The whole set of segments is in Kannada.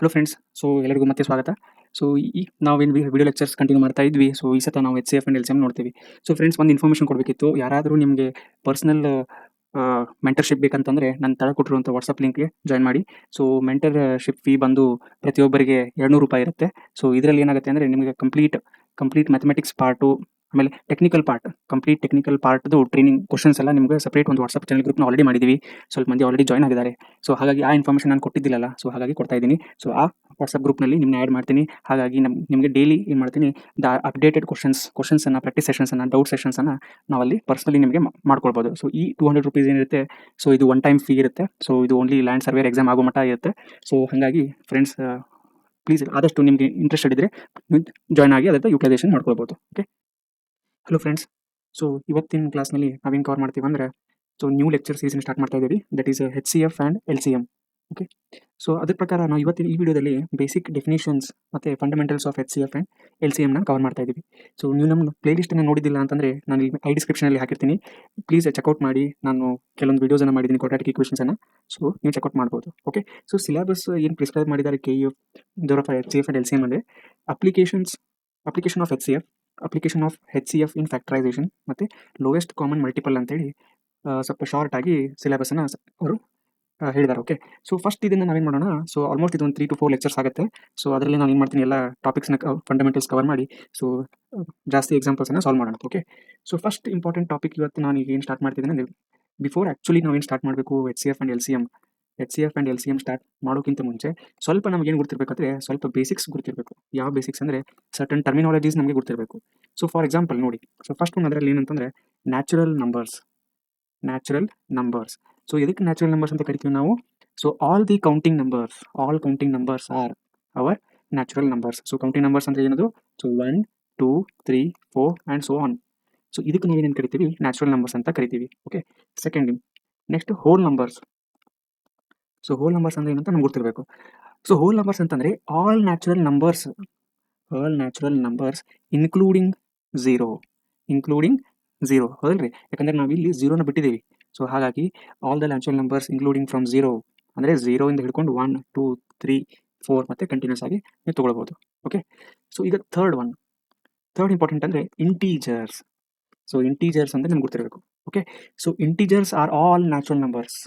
Hello friends. ಸೊ ಎಲ್ಲರಿಗೂ ಮತ್ತೆ ಸ್ವಾಗತ. ಸೊ ಈ ನಾವೇನು ವಿಡಿಯೋ ಲೆಕ್ಚರ್ಸ್ ಕಂಟಿನ್ಯೂ ಮಾಡ್ತಾ ಇದ್ವಿ. ಸೊ ಈ ಸತ ನಾವು HCF ಆ್ಯಂಡ್ LCM ನೋಡ್ತೀವಿ. ಸೊ ಫ್ರೆಂಡ್ಸ್, ಒಂದು ಇನ್ಫಾರ್ಮೇಷನ್ ಕೊಡಬೇಕಿತ್ತು. ಯಾರಾದರೂ ನಿಮಗೆ ಪರ್ಸನಲ್ ಮೆಂಟರ್ಶಿಪ್ ಬೇಕಂತಂದರೆ ನಾನು ತಳ ಕೊಟ್ಟಿರುವಂಥ ವಾಟ್ಸಪ್ ಲಿಂಕ್ಗೆ ಜಾಯ್ನ್ ಮಾಡಿ. ಸೊ ಮೆಂಟರ್ಶಿಪ್ ಫೀ ಬಂದು ಪ್ರತಿಯೊಬ್ಬರಿಗೆ ₹200 ಇರುತ್ತೆ. ಸೊ ಇದರಲ್ಲಿ ಏನಾಗುತ್ತೆ ಅಂದರೆ ನಿಮಗೆ ಕಂಪ್ಲೀಟ್ ಮ್ಯಾಥಮೆಟಿಕ್ಸ್ ಪಾರ್ಟು, ಆಮೇಲೆ ಟೆಕ್ನಿಕಲ್ ಪಾರ್ಟ್, ಕಂಪ್ಲೀಟ್ ಟೆಕ್ನಿಕಲ್ ಪಾರ್ಟ್ದು ಟ್ರೈನಿಂಗ್ ಕ್ವಶನ್ಸ್ ಎಲ್ಲ ನಿಮಗೆ ಸಪ್ರೇಟ್ ಒಂದು ವಾಟ್ಸಪ್ ಚಾನಲ್ ಗ್ರೂಪ್ನ ಆಲ್ರೆಡಿ ಮಾಡಿದ್ದೀವಿ. ಸ್ವಲ್ಪ ಮಂದಿ ಆಲ್ರೆಡಿ ಜಾಯ್ನ್ ಆಗಿದ್ದಾರೆ. ಸೊ ಹಾಗಾಗಿ ಆ ಇನ್ಫಾರ್ಮೇಷನ್ ನಾನು ಕೊಟ್ಟಿದ್ದಿಲ್ಲಲ್ಲ, ಸೊ ಹಾಗಾಗಿ ಕೊಡ್ತಾ ಇದ್ದೀನಿ. ಸೊ ಆ ವಾಟ್ಸಪ್ ಗ್ರೂಪ್ನಲ್ಲಿ ನಿಮ್ಮನ್ನ ಆ್ಯಡ್ ಮಾಡ್ತೀನಿ. ಹಾಗಾಗಿ ನಿಮಗೆ ಡೈಲಿ ಏನು ಮಾಡ್ತೀನಿ, ಅಪ್ಡೇಟೆಡ್ ಕ್ವಶನ್ಸನ್ನು, ಪ್ರಾಕ್ಟೀಸ್ ಸೆಷನ್ಸನ್ನು, ಡೌಟ್ ಸೆಷನ್ಸನ್ನು ನಾವಲ್ಲಿ ಪರ್ಸ್ನಲಿ ನಿಮಗೆ ಮಾಡ್ಕೊಳ್ಬೋದು. ಸೊ ಈ ₹200 ಏನಿರುತ್ತೆ, ಸೊ ಇದು ಒನ್ ಟೈಮ್ ಫೀ ಇರುತ್ತೆ. ಸೊ ಇದು ಓನ್ಲಿ ಲ್ಯಾಂಡ್ ಸರ್ವೇರ್ ಎಕ್ಸಾಮ್ ಆಗೋ ಮಟ್ಟ ಇರುತ್ತೆ. ಸೊ ಹಾಗಾಗಿ ಫ್ರೆಂಡ್ಸ್, ಪ್ಲೀಸ್ ಆದಷ್ಟು ನಿಮಗೆ ಇಂಟ್ರೆಸ್ಟೆಡ್ ಇದ್ದರೆ ಜಾಯ್ನ್ ಆಗಿ ಅದರ ಯುಟಿಲೈಸೇಷನ್ ಮಾಡ್ಕೊಳ್ಬೋದು. ಓಕೆ. Hello friends. ಸೊ ಇವತ್ತಿನ ಕ್ಲಾಸ್ನಲ್ಲಿ ನಾವೇನು ಕವರ್ ಮಾಡ್ತೀವಿ ಅಂದರೆ, ಸೊ ನ್ಯೂ ಲೆಕ್ಚರ್ ಸೀರೀಸ್ನ ಸ್ಟಾರ್ಟ್ ಮಾಡ್ತಾ ಇದ್ದೀವಿ. That is HCF and LCM. Okay. So ಅದ್ರ ಪ್ರಕಾರ ನಾವು ಇವತ್ತಿನ ಈ ವಿಡಿಯೋದಲ್ಲಿ ಬೇಸಿಕ್ ಡೆಫಿನೇಷನ್ಸ್ ಮತ್ತು ಫಂಡಮೆಂಟಲ್ಸ್ ಆಫ್ HCF ಆ್ಯಂಡ್ LCMನ ಕವರ್ ಮಾಡ್ತಾ ಇದ್ದೀವಿ. ಸೊ ನೀವು ನಮ್ಮ ಪ್ಲೇಲಿಸ್ಟನ್ನು ನೋಡಿದ್ದಿಲ್ಲ ಅಂತಂದರೆ ನಾನು ಇಲ್ಲಿ ಡಿಸ್ಕ್ರಿಪ್ಷನಲ್ಲಿ ಹಾಕಿರ್ತೀನಿ. ಪ್ಲೀಸ್ ಚೆಕ್ಔಟ್ ಮಾಡಿ. ನಾನು ಕೆಲವೊಂದು ವೀಡಿಯೋಸನ್ನು ಮಾಡಿದ್ದೀನಿ, ಕ್ವಾಡ್ರಾಟಿಕ್ ಈಕ್ವೇಷನ್ಸನ್ನು. ಸೊ ನೀವು ಚೆಕ್ಔಟ್ ಮಾಡ್ಬೋದು. ಓಕೆ. ಸೊ ಸಿಲೆಬಸ್ ಏನು ಪ್ರಿಸ್ಕ್ರೈಬ್ ಮಾಡಿದ್ದಾರೆ KEF ದವರ HCF ಆ್ಯಂಡ್ LCM ಅಂದರೆ application of HCF, application of HCF in factorisation ಮತ್ತು ಲೋಯೆಸ್ಟ್ ಕಾಮನ್ ಮಲ್ಟಿಪಲ್ ಅಂತೇಳಿ ಸ್ವಲ್ಪ ಶಾರ್ಟ್ ಆಗಿ ಸಿಲೆಬಸನ್ನು ಅವರು ಹೇಳಿದ್ದಾರೆ. ಓಕೆ. ಸೊ ಫಸ್ಟ್ ಇದನ್ನು ನಾವೇನು ಮಾಡೋಣ, ಸೊ ಆಲ್ಮೋಸ್ಟ್ ಇದೊಂದು 3 to 4 ಲೆಕ್ಚರ್ಸ್ ಆಗುತ್ತೆ. ಸೊ ಅದರಲ್ಲಿ ನಾನು ಏನು ಮಾಡ್ತೀನಿ, ಎಲ್ಲ ಟಾಪಿಕ್ಸ್ನ ಫಂಡಮೆಂಟಲ್ಸ್ ಕವರ್ ಮಾಡಿ ಸೊ ಜಾಸ್ತಿ ಎಕ್ಸಾಂಪಲ್ಸನ್ನು ಸಾಲ್ವ್ ಮಾಡೋಣ. Okay. So first important topic ಇವತ್ತು ನಾನು ಈಗ ಏನು ಸ್ಟಾರ್ಟ್ ಮಾಡ್ತಿದ್ದೀನಿ ಅಂದರೆ, ಬಿಫೋರ್ ಆ್ಯಕ್ಚುಲಿ ನಾವೇನು ಸ್ಟಾರ್ಟ್ ಮಾಡಬೇಕು HCF ಆ್ಯಂಡ್ LCM ಸ್ಟಾರ್ಟ್ ಮಾಡೋಕ್ಕಿಂತ ಮುಂಚೆ ಸ್ವಲ್ಪ ನಮಗೇನು ಗೊತ್ತಿರಬೇಕಂದ್ರೆ, ಸ್ವಲ್ಪ ಬೇಸಿಕ್ಸ್ ಗೊತ್ತಿರಬೇಕು. ಯಾವ ಬೇಸಿಕ್ಸ್ ಅಂದರೆ, ಸರ್ಟನ್ ಟರ್ಮಿನಾಲಜೀಸ್ ನಮಗೆ ಗೊತ್ತಿರಬೇಕು. ಸೊ ಫಾರ್ ಎಕ್ಸಾಂಪಲ್ ನೋಡಿ, ಸೊ ಫಸ್ಟ್ ಒಂದು ಅದರಲ್ಲಿ ಏನಂತಂದರೆ ನ್ಯಾಚುರಲ್ ನಂಬರ್ಸ್. ಸೊ ಎದಕ್ಕೆ ನ್ಯಾಚುರಲ್ ನಂಬರ್ಸ್ ಅಂತ ಕರಿತೀವಿ ನಾವು? So all counting numbers are our natural numbers. So counting numbers ಅಂದರೆ ಏನದು? So 1, 2, 3, 4 and so on. So ಇದಕ್ಕೆ ನಾವೇನೇನು ಕರಿತೀವಿ? ನ್ಯಾಚುರಲ್ ನಂಬರ್ಸ್ ಅಂತ ಕರಿತೀವಿ. Okay. Second, next whole numbers. So whole numbers ಅಂದರೆ ಏನಂತ ನಮ್ಗೆ ಗೊತ್ತಿರಬೇಕು. ಸೊ ಹೋಲ್ ನಂಬರ್ಸ್ ಅಂತಂದರೆ all natural numbers including zero. ಹೌದಲ್ರಿ? ಯಾಕಂದರೆ ನಾವು ಇಲ್ಲಿ ಝೀರೋನ ಬಿಟ್ಟಿದ್ದೀವಿ. ಸೊ ಹಾಗಾಗಿ all the natural numbers including from zero ಅಂದರೆ ಝೀರೋಯಿಂದ ಹಿಡ್ಕೊಂಡು 1, 2, 3, 4 ಮತ್ತು ಕಂಟಿನ್ಯೂಸ್ ಆಗಿ ನೀವು ತೊಗೊಳ್ಬೋದು. ಓಕೆ. ಸೊ ಈಗ ಥರ್ಡ್ ಇಂಪಾರ್ಟೆಂಟ್ ಅಂದರೆ ಇಂಟೀಜರ್ಸ್. ಸೊ ಇಂಟೀಜರ್ಸ್ ಅಂದರೆ ನಮ್ಗೆ ಗೊತ್ತಿರಬೇಕು. Okay. So integers are all natural numbers.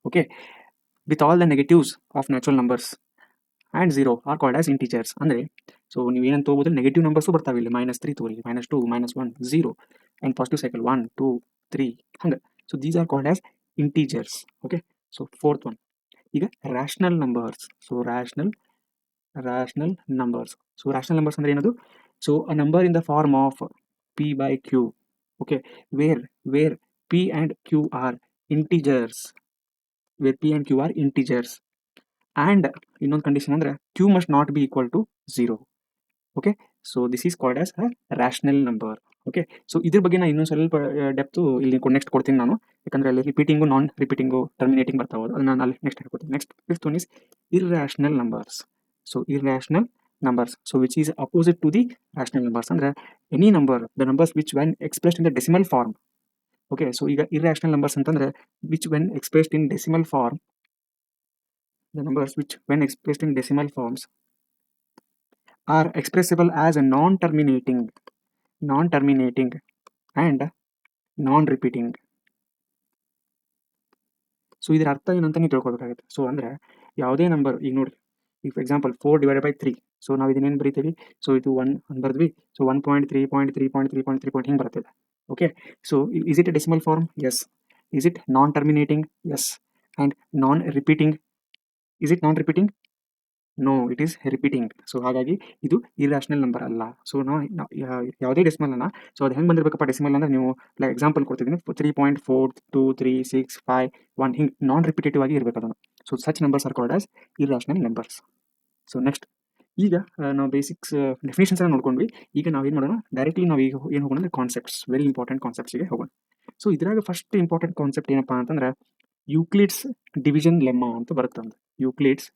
Okay. With all the negatives of natural numbers and zero or called as integers. ಅಂದರೆ ಸೊ ನೀವು ಏನಂತ ಹೋಗೋದು, ನೆಗೆಟಿವ್ ನಂಬರ್ಸು ಬರ್ತಾವೆ ಇಲ್ಲಿ. -3 ತೋರಿ, -2, -1, 0 ಆ್ಯಂಡ್ ಪಾಸಿಟಿವ್ ಸೈಕಲ್ 1, 2, 3 ಹಂಗೆ. So these are called as integers. Okay. So fourth one, ಈಗ rational numbers. So rational numbers ಅಂದರೆ ಏನದು? So a number in the form of P/Q. Okay. Where P and Q are integers. And ಇನ್ನೊಂದು ಕಂಡೀಷನ್ ಅಂದರೆ Q must not be equal to 0. Okay. So this is called as a rational number. Okay. So ಇದ್ರ ಬಗ್ಗೆ ನಾನು ಇನ್ನೊಂದು ಸ್ವಲ್ಪ ಡೆಪ್ತು ಇಲ್ಲಿ ನೆಕ್ಸ್ಟ್ ಕೊಡ್ತೀನಿ ನಾನು, ಯಾಕಂದರೆ ಅಲ್ಲಿ ರಿಪೀಟಿಂಗು, ನಾನ್ ರಿಪೀಟಿಂಗು, ಟರ್ಮಿನೇಟಿಂಗ್ ಬರ್ತಾ ಹೋದು, ಅದು ನಾನು ಅಲ್ಲಿ ನೆಕ್ಸ್ಟ್ ಹೇಳ್ಕೊಡ್ತೀನಿ. Next fifth one is irrational numbers. So irrational numbers, so which is opposite to the rational numbers. ಅಂದರೆ any number, the numbers which when expressed in the decimal form. Okay. So ಈಗ ಇರ್ರ್ಯಾಷನಲ್ ನಂಬರ್ಸ್ ಅಂತಂದರೆ which when expressed in decimal form, the numbers which when expressed in decimal forms are expressible as a non-terminating and non-repeating. So ಇದರ ಅರ್ಥ ಏನಂತ ನೀವು ತಿಳ್ಕೊಬೇಕಾಗುತ್ತೆ. ಸೊ ಅಂದರೆ ಯಾವುದೇ ನಂಬರ್, ಈಗ ನೋಡಿ, ಈಗ ಫಾರ್ ಎಕ್ಸಾಂಪಲ್ 4/3. ಸೊ ನಾವು ಇದನ್ನೇನು ಬರೀತೀವಿ? ಸೊ ಇದು 1 ಅಂತ ಬರೆದ್ವಿ. ಸೊ 1.3.3.3.3 ಹಿಂಗೆ ಬರ್ತದೆ. Okay. So is it a decimal form? Yes. Is it non terminating? Yes. And non repeating? Is it non repeating? No, it is repeating. So ಹಾಗಾಗಿ ಇದು ಇರ್ರ್ಯಾಷನಲ್ ನಂಬರ್ ಅಲ್ಲ. ಸೊ ನಾವು ಯಾವುದೇ ಡೆಸಿಮಲ್ ಅನ್ನ, ಸೊ ಅದು ಹೆಂಗೆ ಬಂದಿರಬೇಕಪ್ಪ ಡೆಸಿಮಲ್ ಅಂದರೆ, ನೀವು ಎಕ್ಸಾಂಪಲ್ ಕೊಡ್ತಿದ್ದೀನಿ, 3.42365 ಹಿಂಗೆ ನಾನ್ ರಿಪಿಟೇಟಿವ್ ಆಗಿ ಇರಬೇಕು ಅದನ್ನು. So such numbers are called as irrational numbers. So next, ಈಗ ನಾವು ಬೇಸಿಕ್ಸ್ ಡೆಫಿನೇಷನ್ಸ್ ಎಲ್ಲ ನೋಡ್ಕೊಂಡ್ವಿ. ಈಗ ನಾವೇನು ಮಾಡೋಣ, ಡೈರೆಕ್ಟ್ಲಿ ನಾವು ಈಗ ಏನು ಹೋಗೋಣ ಅಂದರೆ ಕಾನ್ಸೆಪ್ಟ್ಸ್, ವೆರಿ ಇಂಪಾರ್ಟೆಂಟ್ ಕಾನ್ಸೆಪ್ಟ್ಸ್ಗೆ ಹೋಗೋಣ. ಸೊ ಇದ್ರಾಗ ಫಸ್ಟ್ ಇಂಪಾರ್ಟೆಂಟ್ ಕಾನ್ಸೆಪ್ಟ್ ಏನಪ್ಪ ಅಂತಂದ್ರೆ, ಯೂಕ್ಲಿಡ್ಸ್ ಡಿವಿಷನ್ ಲೆಮ್ಮ ಅಂತ ಬರುತ್ತಂದ್ರೆ. ಯೂಕ್ಲಿಡ್ಸ್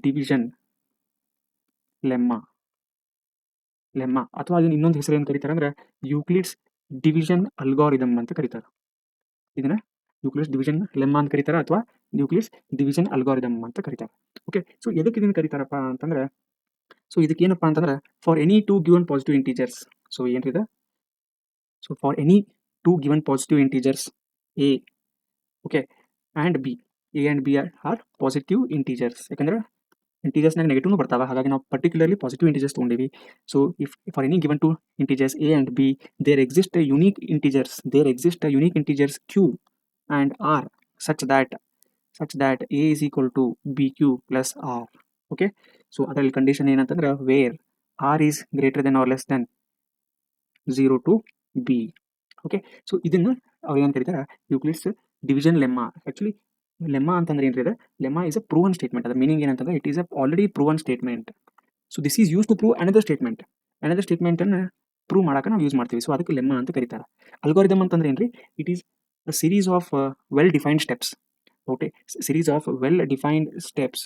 ಡಿವಿಷನ್ ಲೆಮ್ಮ ಅಥವಾ ಅದನ್ನ ಇನ್ನೊಂದು ಹೆಸರು ಏನು ಕರೀತಾರೆ ಅಂದರೆ ಯೂಕ್ಲಿಡ್ಸ್ ಡಿವಿಷನ್ ಅಲ್ಗಾರಿದಮ್ ಅಂತ ಕರೀತಾರೆ. ಇದನ್ನ ನ್ಯೂಕ್ಲಿಯಸ್ ಡಿವಿಷನ್ ಲೆಮ್ಮ ಅಂತ ಕರೀತಾರೆ ಅಥವಾ ನ್ಯೂಕ್ಲಿಯಸ್ ಡಿವಿಷನ್ ಅಲ್ಗಾರಿದಮ್ ಅಂತ ಕರೀತಾರೆ. ಓಕೆ, ಸೊ ಎದಕ್ಕೆ ಇದನ್ನು ಕರೀತಾರಪ್ಪ ಅಂತಂದ್ರೆ, ಸೊ ಇದಕ್ಕೆ ಏನಪ್ಪ ಅಂತಂದ್ರೆ for any two given positive integers. So ಏನ್ರಿದೆ, so for any two given positive integers A, okay, and B, A and B are positive integers. ಯಾಕಂದ್ರೆ ಇಂಟೀಜರ್ಸ್ನಾಗ ನೆಗೆಟಿವ್ನು ಬರ್ತಾವೆ, ಹಾಗಾಗಿ ನಾವು ಪರ್ಟಿಕ್ಯುಲರ್ಲಿ ಪಾಸಿಟಿವ್ ಇಂಟೀಜರ್ಸ್ ತೊಗೊಂಡಿವಿ. So if for any given two integers A and B there exist unique integers Q and R such that a is equal to bq plus r. Okay, so ಅದರಲ್ಲಿ ಕಂಡೀಷನ್ ಏನಂತಂದ್ರೆ wear r is greater than or less than 0 to b. Okay, so ಇದನ್ನು ಅವ್ರು ಏನು ಕರೀತಾರೆ, Euclid's division lemma. Actually lemma ಅಂತಂದ್ರೆ ಏನ್ರಿ, lemma is a proven statement. ಅದರ ಮೀನಿಂಗ್ ಏನಂತಂದ್ರೆ it is a already proven statement. So this is use to prove another ಸ್ಟೇಟ್ಮೆಂಟನ್ನು ಪ್ರೂವ್ ಮಾಡೋಕೆ ನಾವು ಯೂಸ್ ಮಾಡ್ತೀವಿ. ಸೊ ಅದಕ್ಕೆ ಲೆಮ್ಮ ಅಂತ ಕರೀತಾರೆ. ಅಲ್ಗಾರಿದಮ್ ಅಂತಂದ್ರೆ ಏನ್ರಿ, it is a series of well defined steps. Okay, series of well defined steps.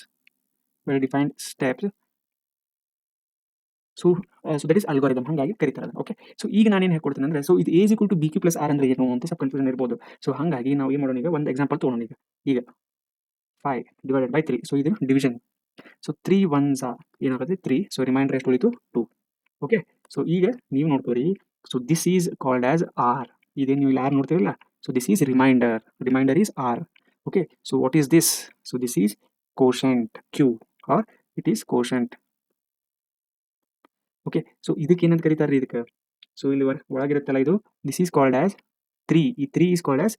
So that is algorithm, ಹಾಗಾಗಿ ಕರೀತಾರೆ. ಓಕೆ, ಸೊ ಈಗ ನಾನೇನು ಹೇಳ್ಕೊಡ್ತೀನಿ ಅಂದರೆ, ಸೊ ಇದು a is equal to B Q plus r ಅಂದರೆ ಏನು ಅಂತ ಸ್ವಲ್ಪ ಕನ್ಫ್ಯೂಷನ್ ಇರ್ಬೋದು. ಸೊ ಹಾಗಾಗಿ ನಾವು ಏನು ಮಾಡೋಣ, ಈಗ ಒಂದು ಎಕ್ಸಾಂಪಲ್ ತೊಗೊಳೋಣ. ಈಗ 5 ಡಿವೈಡೆಡ್ ಬೈ 3. ಸೊ ಇದು ಡಿವಿಷನ್. ಸೊ 3 1s ಏನಾಗುತ್ತೆ 3. ಸೊ ರಿಮೈಂಡರ್ ಎಷ್ಟು ಉಳಿತು 2. ಓಕೆ, ಸೊ ಈಗ ನೀವು ನೋಡ್ತೀರಿ, so this is called as R. ಇದೇನು ನೀವು ಆರ್ ನೋಡ್ತೀರಲ್ಲ, so this is remainder is R. Okay, so what is this? So this is quotient Q or it is quotient. Okay, so ಇದಕ್ಕೆ ಏನಂತ ಕರೀತಾರೆ ಇದಕ್ಕೆ? ಸೊ ಇಲ್ಲಿ ಒಳಗಿರುತ್ತಲ್ಲ ಇದು, ದಿಸ್ ಈಸ್ ಕಾಲ್ಡ್ ಆಸ್ 3. ಈ 3 is called as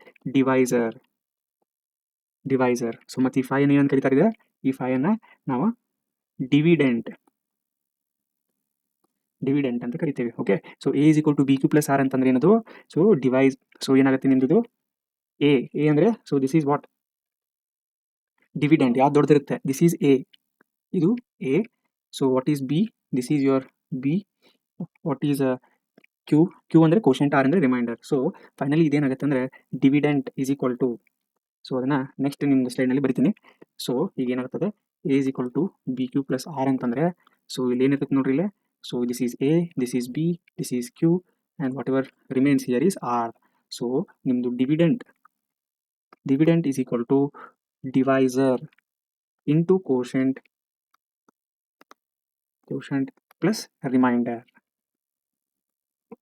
divisor. So ಮತ್ತೆ ಈ 5 ಏನಂತ ಕರೀತಾರೆ? ಈ 5 ಅನ್ನ ನಾವು ಡಿವಿಡೆಂಟ್ ಅಂತ ಕರಿತೀವಿ. Okay, so a is equal to B Q plus r ಅಂತಂದ್ರೆ ಏನದು? So divisor. ಸೊ ಏನಾಗುತ್ತೆ ನಿಮ್ದು ಎ ಅಂದರೆ, so this is what dividend. ಯಾವ್ದು ದೊಡ್ಡದಿರುತ್ತೆ? ದಿಸ್ ಈಸ್ ಎ, ಇದು a. So what is B? This is your b. What is q ಅಂದರೆ ಕೋಶೆಂಟ್, ಆರ್ ಅಂದರೆ ರಿಮೈಂಡರ್. ಸೊ ಫೈನಲಿ ಇದೇನಾಗುತ್ತೆ ಅಂದರೆ dividend is equal to, so ಅದನ್ನು ನೆಕ್ಸ್ಟ್ ನಿಮ್ದು ಸ್ಲೈಡ್ನಲ್ಲಿ ಬರಿತೀನಿ. ಸೊ ಈಗ ಏನಾಗ್ತದೆ, a is equal to B Q plus R ಅಂತಂದರೆ, ಸೊ ಇಲ್ಲಿ ಏನಿರ್ತೈತೆ ನೋಡ್ರಿ ಇಲ್ಲೇ. So this is A, this is B, this is Q and whatever remains here is R. So ನಿಮ್ಮದು dividend is equal to divisor into quotient plus remainder.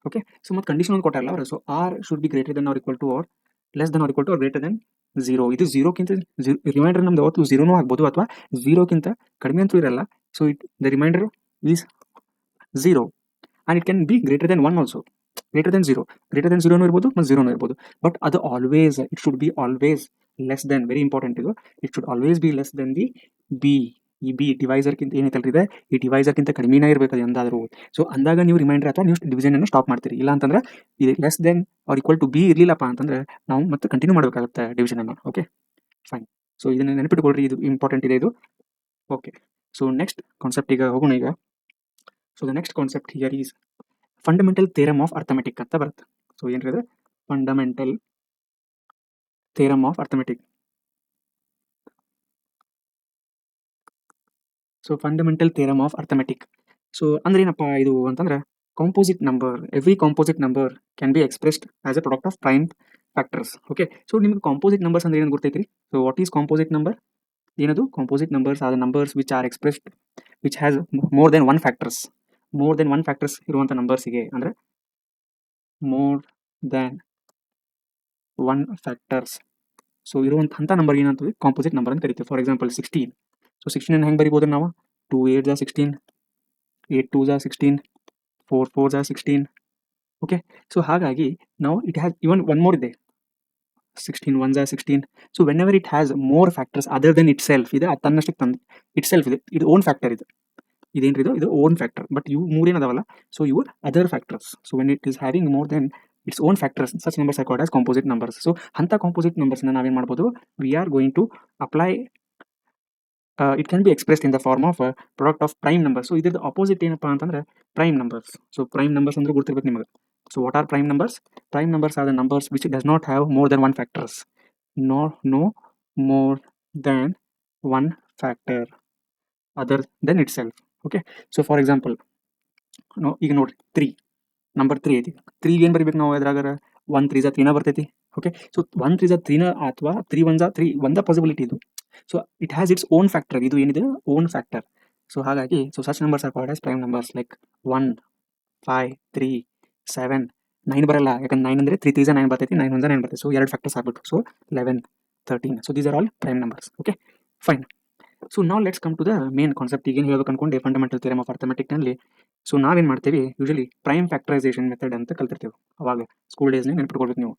Okay, so ಮತ್ತೆ ಕಂಡೀಷನ್ ಒಂದು ಕೊಟ್ಟಲ್ಲ ಅವರು. So R should be greater than or equal to or less than or equal to or greater than 0. ಇದು 0ಕ್ಕಿಂತ ರಿಮೈಂಡರ್ ನಮ್ದು ಯಾವತ್ತು 0ನೂ ಆಗ್ಬೋದು ಅಥವಾ 0ಕ್ಕಿಂತ ಕಡಿಮೆ ಅಂತೂ ಇರಲ್ಲ. So the remainder is 0 and it can be greater than 1 also. Greater than 0 ಇರ್ಬೋದು ಮತ್ತು 0 ಇರ್ಬೋದು. ಬಟ್ ಅದು always it should be always less than, very important ಇದು, it should always be less than the B. ಈ ಬಿ ಡಿವೈಸರ್ಗಿಂತ ಏನೈತಲ್ರಿದೆ, ಈ ಡಿವೈಸರ್ಗಿಂತ ಕಡಿಮೆನೇ ಇರಬೇಕು ಅದು ಎಂದಾದರೂ. ಸೊ ಅಂದಾಗ ನೀವು ರಿಮೈಂಡರ್ ಅಥವಾ ನೀವು ಡಿವಿಷನನ್ನು ಸ್ಟಾಪ್ ಮಾಡ್ತೀರಿ. ಇಲ್ಲ ಅಂತಂದ್ರೆ ಇದು less than or equal to be ಇರಲಿಲ್ಲಪ್ಪ ಅಂತಂದ್ರೆ ನಾವು ಮತ್ತೆ ಕಂಟಿನ್ಯೂ ಮಾಡಬೇಕಾಗುತ್ತೆ ಡಿವಿಷನನ್ನು. Okay, fine. ಸೊ ಇದನ್ನು ನೆನಪಿಟ್ಕೊಳ್ರಿ, ಇದು ಇಂಪಾರ್ಟೆಂಟ್ ಇದೆ ಇದು. ಓಕೆ, ಸೊ ನೆಕ್ಸ್ಟ್ ಕಾನ್ಸೆಪ್ಟ್ ಈಗ ಹೋಗೋಣ. ಈಗ so the next concept here is fundamental theorem of arithmetic ಅಂತ ಬರುತ್ತೆ. ಸೊ ಏನ್ರಿದೆ, fundamental theorem of arithmetic. So fundamental theorem of arithmetic. So ಅಂದ್ರೆ ಏನಪ್ಪ ಇದು ಅಂತಂದ್ರೆ, composite number, every composite number can be expressed as a product of prime factors. Okay, so ನಿಮ್ಗೆ ಕಾಂಪೋಸಿಟ್ ನಂಬರ್ಸ್ ಅಂದ್ರೆ ಏನು ಗೊತ್ತೈತ್ರಿ? So what is composite number? ಏನದು composite numbers? Are the numbers which are expressed which has more than one factors ಇರುವಂಥ ನಂಬರ್ಸಿಗೆ ಅಂದರೆ ಮೋರ್ ದ್ಯಾನ್ 1 ಫ್ಯಾಕ್ಟರ್ಸ್ ಸೊ ಇರುವಂಥ ನಂಬರ್ ಏನಂತೀವಿ? ಕಾಂಪೋಸಿಟ್ ನಂಬರ್ ಅಂತ ಕರಿತೀವಿ. For example 16. ಸೊ 16 ಹೆಂಗೆ ಬರಿಬೋದು ನಾವು? 2 8s are 16, 8 2s are 16, 4 4s are 16. Okay, so ಹಾಗಾಗಿ ನಾವು it has even one more ಇದೆ, 16 1s are 16. So whenever it has more factors other than itself ಇದೆ, ಅದು ತನ್ನಷ್ಟಕ್ಕೆ ತಂದು ಇಟ್ ಸೆಲ್ಫ್ ಇದೆ, ಇದು ಓನ್ ಫ್ಯಾಕ್ಟರ್ ಇದೆ, ಇದೇನ್ರಿ ಇದು ಓನ್ ಫ್ಯಾಕ್ಟರ್. ಬಟ್ ಇವು ಮೂರೇನದಾವಲ್ಲ, ಸೊ ಇವು other factors. So when it is having more than its own factors, such numbers are called as composite numbers. So ಅಂಥ ಕಾಂಪೋಸಿಟ್ ನಂಬರ್ಸ್ನ ನಾವೇನು ಮಾಡ್ಬೋದು? We are going to apply it can be expressed in the form of product of prime numbers. So ಇದ್ರದ್ದು ಅಪೋಸಿಟ್ ಏನಪ್ಪ ಅಂತಂದ್ರೆ prime numbers. So prime numbers ಅಂದ್ರೆ ಗೊತ್ತಿರ್ಬೇಕು ನಿಮಗೆ. So what are prime numbers? Prime numbers are the numbers which does not have more than 1 factors. No more than 1 factor other than itself. Okay, so for example ಈಗ ನೋಡ್ರಿ 3 ನಂಬರ್ 3 ಐತಿ. 3 ಏನು ಬರಿಬೇಕು ನಾವು? ಅದ್ರಾಗ 1 3s 3 ಬರ್ತೈತಿ. ಓಕೆ. ಸೊ 1 3 3ನ ಅಥವಾ 3 1 3 ಒಂದೇ ಪಾಸಿಬಿಲಿಟಿ ಇದು. So it has its own factor. ಇದು ಏನಿದೆ ಓನ್ ಫ್ಯಾಕ್ಟರ್. ಸೊ ಹಾಗಾಗಿ so such numbers are called as prime numbers like 1 5 3 7 9 ಬರಲ್ಲ, ಯಾಕಂದ್ರೆ 9 ಅಂದರೆ 3 3 9 ಬರ್ತೈತಿ, 9 1 9 ಬರ್ತೈತಿ. ಸೊ 2 ಫ್ಯಾಕ್ಟರ್ಸ್ ಆಗ್ಬಿಟ್ಟು so 11 13. So these are all prime numbers. Okay fine. So ನಾವು let's come to the main concept. ಈಗೇನು ಹೇಳ್ಬೇಕು ಅನ್ಕೊಂಡೆ ಫಂಡಮೆಂಟಲ್ ಥಿಯರಮ್ ಆಫ್ ಅರ್ಥಮೆಟಿಕ್ನಲ್ಲಿ. ಸೊ ನಾವೇನು ಮಾಡ್ತೀವಿ ಯೂಶಲಿ ಪ್ರೈಮ್ ಫ್ಯಾಕ್ಟರೈಸೇಷನ್ ಮೆಥಡ್ ಅಂತ ಕಲ್ತಿರ್ತೀವಿ. ಅವಾಗ ಸ್ಕೂಲ್ ಡೇಸ್ನೇ ನೆನ್ಪಿಟ್ಕೊಳ್ಬೇಕು ನೀವು.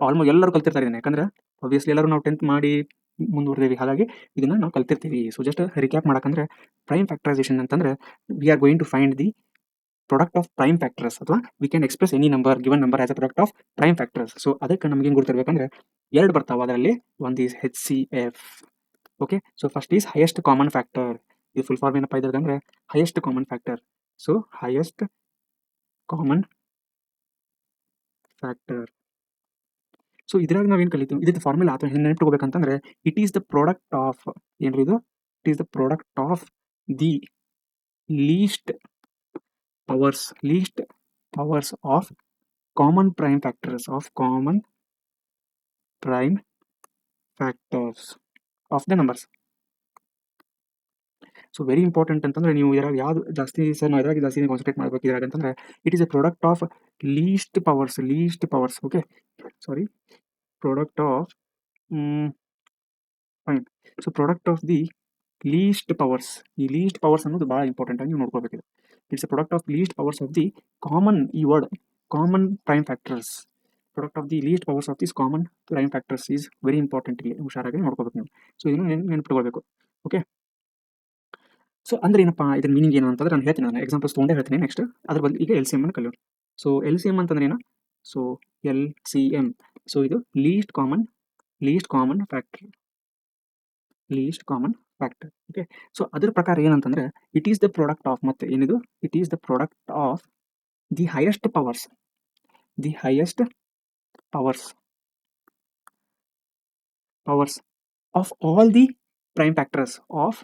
ಆಲ್ಮೋಸ್ಟ್ ಎಲ್ಲರೂ ಕಲ್ತಿರ್ತಾರೆ ಇದನ್ನ, ಯಾಕಂದ್ರೆ ಆಬ್ವಿಯಸ್ಲಿ ಎಲ್ಲರೂ ನಾವು 10th ಮಾಡಿ ಮುಂದುವರೆದೀವಿ, ಹಾಗಾಗಿ ಇದನ್ನು ನಾವು ಕಲ್ತಿರ್ತೀವಿ. ಸೊ ಜಸ್ಟ್ ರಿಕ್ಯಾಪ್ ಮಾಡಕ್ಕಂದ್ರೆ ಪ್ರೈಮ್ ಫ್ಯಾಕ್ಟರೈಸೇಷನ್ ಅಂತಂದ್ರೆ we are going to find the product of prime factors, ಅಥವಾ we can express any number given number as a product of prime factors. So ಅದಕ್ಕೆ ನಮ್ಗೆ ಏನು ಗೊತ್ತಿರಬೇಕಂದ್ರೆ 2 ಬರ್ತಾವೆ. ಅದರಲ್ಲಿ ಒಂದು is HCF. Okay. So first is highest common factor. ಇದು ಫುಲ್ ಫಾರ್ಮ್ ಏನಪ್ಪ ಇದ್ರದಂದ್ರೆ highest common factor. So highest common factor. So ಇದ್ರಾಗ ನಾವೇನು ಕಲಿತೀವಿ, ಇದ್ರ ಫಾರ್ಮುಲಾ ಅಥವಾ ಹೆಂಗೆ ನೆನಪಿಟ್ಕೋಬೇಕಂತಂದ್ರೆ it is the product of ಏನ್ರಿ ಇದು, it is the product of the least powers of common prime factors of the numbers. So very important ಅಂತಂದ್ರೆ ನೀವು ಇದ್ರಾಗ ಯಾವ್ದು ಜಾಸ್ತಿ ಸರ್ ನಾವು ಇದ್ರಾಗ ಜಾಸ್ತಿ ಕಾನ್ಸಂಟ್ರೇಟ್ ಮಾಡಬೇಕು ಇದ್ರಾಗ ಅಂತಂದ್ರೆ it is a product of least powers. Okay sorry, product of fine. So product of the least powers. ಈ ಲೀಸ್ಟ್ ಪವರ್ಸ್ ಅನ್ನೋದು ಭಾಳ ಇಂಪಾರ್ಟೆಂಟ್ ಆಗಿ ನೀವು ನೋಡ್ಕೋಬೇಕಿದೆ. It's a product of least powers of the common, ಈ word common prime factors. Product of the least powers of this common prime factors is very important. ಇಲ್ಲಿ ಹುಷಾರಾಗಿ ನೋಡ್ಕೋಬೇಕು ನೀವು. ಸೊ ಇದನ್ನು ನೆನಪಿಟ್ಕೊಳ್ಬೇಕು. ಓಕೆ. ಸೊ ಅಂದ್ರೆ ಏನಪ್ಪ ಇದ್ರ ಮೀನಿಂಗ್ ಏನು ಅಂತಂದ್ರೆ ನಾನು ಹೇಳ್ತೀನಿ, ನಾನು ಎಕ್ಸಾಂಪಲ್ಸ್ ತೊಗೊಂಡೇ ಹೇಳ್ತೀನಿ ನೆಕ್ಸ್ಟ್. ಅದ್ರ ಬದಲು ಈಗ LCM ಅನ್ನು ಕಲಿಯೋಣ. ಸೊ LCM ಅಂತಂದ್ರೆ ಏನು? So LCM. ಸೊ ಇದು list common factor. Okay. So ಅದ್ರ ಪ್ರಕಾರ ಏನಂತಂದ್ರೆ it is the product of, ಮತ್ತೆ ಏನಿದು, it is the product of the highest powers of all the prime factors of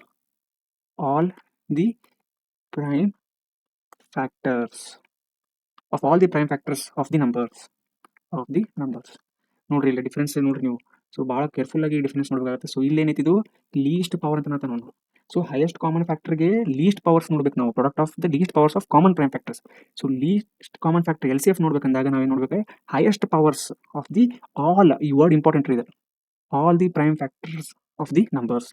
all the prime factors of the numbers. ನೋಡ್ರಿ ಇಲ್ಲಿ ಡಿಫ್ರೆನ್ಸ್ ನೋಡ್ರಿ ನೀವು. ಸೊ ಭಾಳ ಕೇರ್ಫುಲ್ ಆಗಿ ಡಿಫ್ರೆನ್ಸ್ ನೋಡಬೇಕಾಗುತ್ತೆ. ಸೊ ಇಲ್ಲೇನೈತಿ ಇದು ಲೀಸ್ಟ್ ಪವರ್ ಅಂತ ನಾನು. ಸೊ ಹೈಯೆಸ್ಟ್ ಕಾಮನ್ ಫ್ಯಾಕ್ಟರ್ಗೆ ಲೀಸ್ಟ್ ಪವರ್ಸ್ ನೋಡ್ಬೇಕು ನಾವು, product of the least powers of common prime factors. So least common factor LCF ನೋಡ್ಬೇಕಂದಾಗ ನಾವೇನು ನೋಡ್ಬೇಕು, highest powers of the all. ಈ ವರ್ಡ್ ಇಂಪಾರ್ಟೆಂಟ್ ಇದೆ, all the prime factors of the numbers.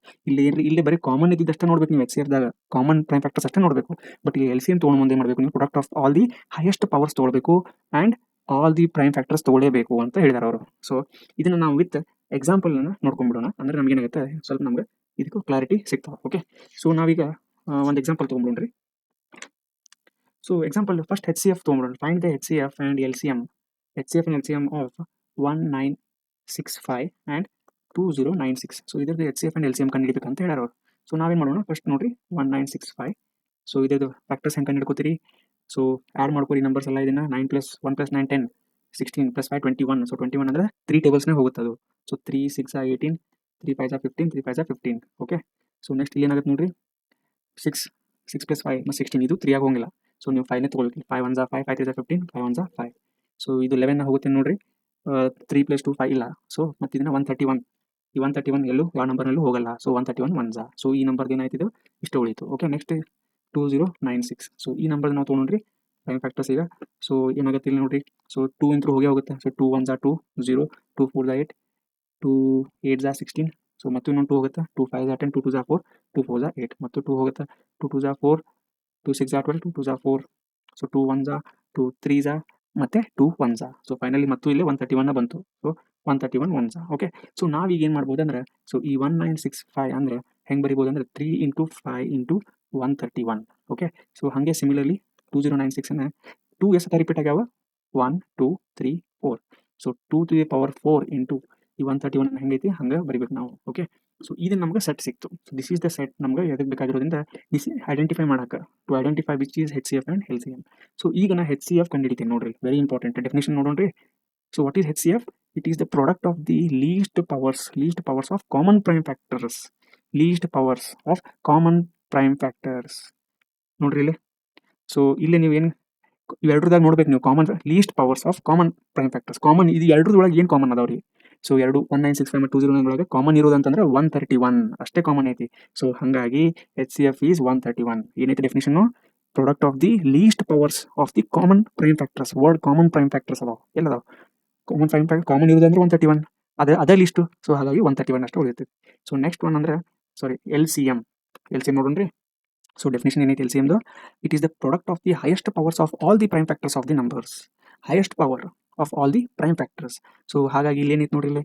ಇಲ್ಲಿ ಬರೀ ಕಾಮನ್ ಇದ್ದಿದ್ದಷ್ಟೇ ನೋಡ್ಬೇಕು ನೀವು. HCFದಾಗ ಕಾಮನ್ ಪ್ರೈಮ್ ಫ್ಯಾಕ್ಟರ್ಸ್ ಅಷ್ಟೇ ನೋಡಬೇಕು. ಬಟ್ ಇಲ್ಲಿ LCM ತೊಗೊಂಡು ಮುಂದೆ ಮಾಡಬೇಕು ನೀವು, product of all the highest powers ತೊಗೊಳ್ಬೇಕು and all the prime factors ತೊಗೊಳ್ಳೇಬೇಕು ಅಂತ ಹೇಳಿದಾರೆ ಅವರು. ಸೊ ಇದನ್ನು ನಾವು ವಿತ್ ಎಕ್ಸಾಂಪಲ್ನ ನೋಡ್ಕೊಂಡ್ಬಿಡೋಣ. ಅಂದರೆ ನಮ್ಗೆ ಏನಾಗುತ್ತೆ ಸ್ವಲ್ಪ ನಮ್ಗೆ ಇದಕ್ಕೂ ಕ್ಲಾರಿಟಿ ಸಿಗ್ತಾವೆ. ಓಕೆ. ಸೊ ನಾವೀಗ ಒಂದು ಎಕ್ಸಾಂಪಲ್ ತೊಗೊಂಡ್ಬಿಡ್ರಿ. ಸೊ ಎಕ್ಸಾಂಪಲ್ ಫಸ್ಟ್ HCF ತೊಗೊಂಡ್ಬಿಡೋಣ. Find the HCF and LCM of 1965 and 2096. So ಇದ್ರದ್ದು HCF ಆ್ಯಂಡ್ LCM ಕಂಡುಹಿಡಿಬೇಕು ಅಂತ ಹೇಳ್ಯಾರ ಅವರು. ಸೊ ನಾವೇನು ಮಾಡೋಣ, ಫಸ್ಟ್ ನೋಡಿರಿ 1965. ಸೊ ಇದ್ರದ್ದು ಫ್ಯಾಕ್ಟರ್ಸ್ ಹೆಂಗೆ ಕಂಡು ಹಿಡ್ಕೋತೀರಿ? ಸೊ ಆ್ಯಡ್ ಮಾಡ್ಕೊರಿ ನಂಬರ್ಸ್ ಎಲ್ಲ. ಇದನ್ನು 9 + 1 + 9 10, 16 + 5 21. ಸೊ 21 ಅಂದರೆ 3 ಟೇಬಲ್ಸ್ನೇ ಹೋಗುತ್ತೆ ಅದು. ಸೊ 3 6 18, 3 5 15, 3 5 15. ಓಕೆ. ಸೊ ನೆಕ್ಸ್ಟ್ ಇಲ್ಲಿ ಏನಾಗುತ್ತೆ ನೋಡಿರಿ, 6 + 5 + 16. ಇದು 3 ಆಗಿ ಹೋಗಿಲ್ಲ. ಸೊ ನೀವು 5ನೇ ತೊಗೊಳ್ತೀವಿ. 5 1 5, 5 3 15, 5 1 5. ಸೊ ಇದು 11 ಹೋಗುತ್ತೆ ನೋಡಿರಿ. 3 + 2 5 ಇಲ್ಲ. ಸೊ ಮತ್ತು ಇದನ್ನು 131. ಈ 131 ಎಲ್ಲೂ ಯಾವ ನಂಬರ್ನಲ್ಲೂ ಹೋಗಲ್ಲ. ಸೊ 131 1 ಸೊ ಈ ನಂಬರ್ದು ಏನಾಯ್ತಿದ್ದು ಇಷ್ಟು ಉಳಿತು. ಓಕೆ. ನೆಕ್ಸ್ಟ್ 2096. ಸೊ ಈ ನಂಬರ್ ನಾವು ತೊಗೊಂಡ್ರಿ ಪ್ರೈಮ್ ಫ್ಯಾಕ್ಟರ್ಸ್ ಈಗ. ಸೊ ಏನಾಗುತ್ತೆ ಇಲ್ಲಿ ನೋಡಿರಿ. ಸೊ 2 ಇಂತ್ರೂ ಹೋಗುತ್ತೆ. ಸೊ 2 1 2 0, 2 4 8, 2 8 16. ಸೊ ಮತ್ತು ಇನ್ನೊಂದು 2 ಹೋಗುತ್ತೆ. 2 5 10, 2 2 4, 2 4 8. ಮತ್ತು 2 ಹೋಗುತ್ತೆ. 2 2 4, 2 6 12, 2 2 4. ಸೊ 2 1 2 3 ಮತ್ತು 2 1. ಸೊ ಫೈನಲಿ ಮತ್ತು ಇಲ್ಲಿ 131 ಬಂತು. ಸೊ 131 1. ಓಕೆ. ಸೊ ನಾವೀಗ ಏನು ಮಾಡ್ಬೋದು ಅಂದ್ರೆ, ಸೊ ಈ 1965 ಅಂದರೆ ಹೆಂಗೆ ಬರಿಬೋದು ಅಂದರೆ 3 × 5 × 131. ಓಕೆ. ಸೊ ಹಾಗೆ ಸಿಮಿಲರ್ಲಿ 2096 2 ಎಷ್ಟು ರಿಪೀಟ್ ಆಗ್ಯಾವ, 1 2 3 4. So 2 to the power 4 into ಈ 131 ಹೆಂಗೈತಿ ಹಂಗೆ ಬರಿಬೇಕು ನಾವು. ಓಕೆ. ಸೊ ಇದು ನಮ್ಗೆ ಸೆಟ್ ಸಿಕ್ತು. So this is the set ನಮ್ಗೆ ಎದಕ್ಕೆ ಬೇಕಾಗಿರೋದ್ರಿಂದ ದಿಸ್ ಐಡೆಂಟಿಫೈ ಮಾಡೋಕೆ, to identify which is HCF and LCM. So ಈಗ ನಾ HCF ಕಂಡುಹಿಡಿತೀನಿ ನೋಡ್ರಿ. ವೆರಿ ಇಂಪಾರ್ಟೆಂಟ್ ಡೆಫಿನೇಷನ್ ನೋಡೋಣ್ರಿ. So what is HCF? It is the product of the least powers of common prime factors. ನೋಡ್ರಿ ಇಲ್ಲಿ. ಸೊ ಇಲ್ಲಿ ನೀವೇನು ಇವೆರಡ್ರದಾಗ ನೋಡ್ಬೇಕು ನೀವು common least powers of common prime factors. Common ಇದು ಎರಡ್ರದೊಳಗೆ ಏನು ಕಾಮನ್ ಅದಾವ್ರಿ? ಸೊ 1965 ಮತ್ತು 2009 ಒಳಗೆ ಕಾಮನ್ ಇರೋದು ಅಂತಂದ್ರೆ 131 ಅಷ್ಟೇ ಕಾಮನ್ ಐತಿ. ಸೊ ಹಾಗಾಗಿ HCF ಈಸ್ 131. ಏನೈತಿ definition? Product of the least powers of the common prime factors. Word common prime factors ಅದಾವ, ಎಲ್ಲದಾವ ಕಾಮನ್ ಪ್ರೈಮ್ ಫ್ಯಾಕ್ಟರ್ ಕಾಮನ್ ಇರೋದಂದ್ರೆ 131. ಅದೇ ಲಿಸ್ಟು. ಸೊ ಹಾಗಾಗಿ 131 ಅಷ್ಟೇ ಉಳಿತೈತಿ. ಸೊ ನೆಕ್ಸ್ಟ್ ಒನ್ ಅಂದ್ರೆ LCM. ನೋಡೋಣ್ರಿ. ಸೊ ಡೆಫಿನೇಷನ್ ಏನೈತಿ LCMದು? It is the product of the highest powers of all the prime factors of the numbers. Highest power of all the prime factors. So ಹಾಗಾಗಿ ಇಲ್ಲಿ ಏನೈತಿ ನೋಡ್ರಿ, ಇಲ್ಲಿ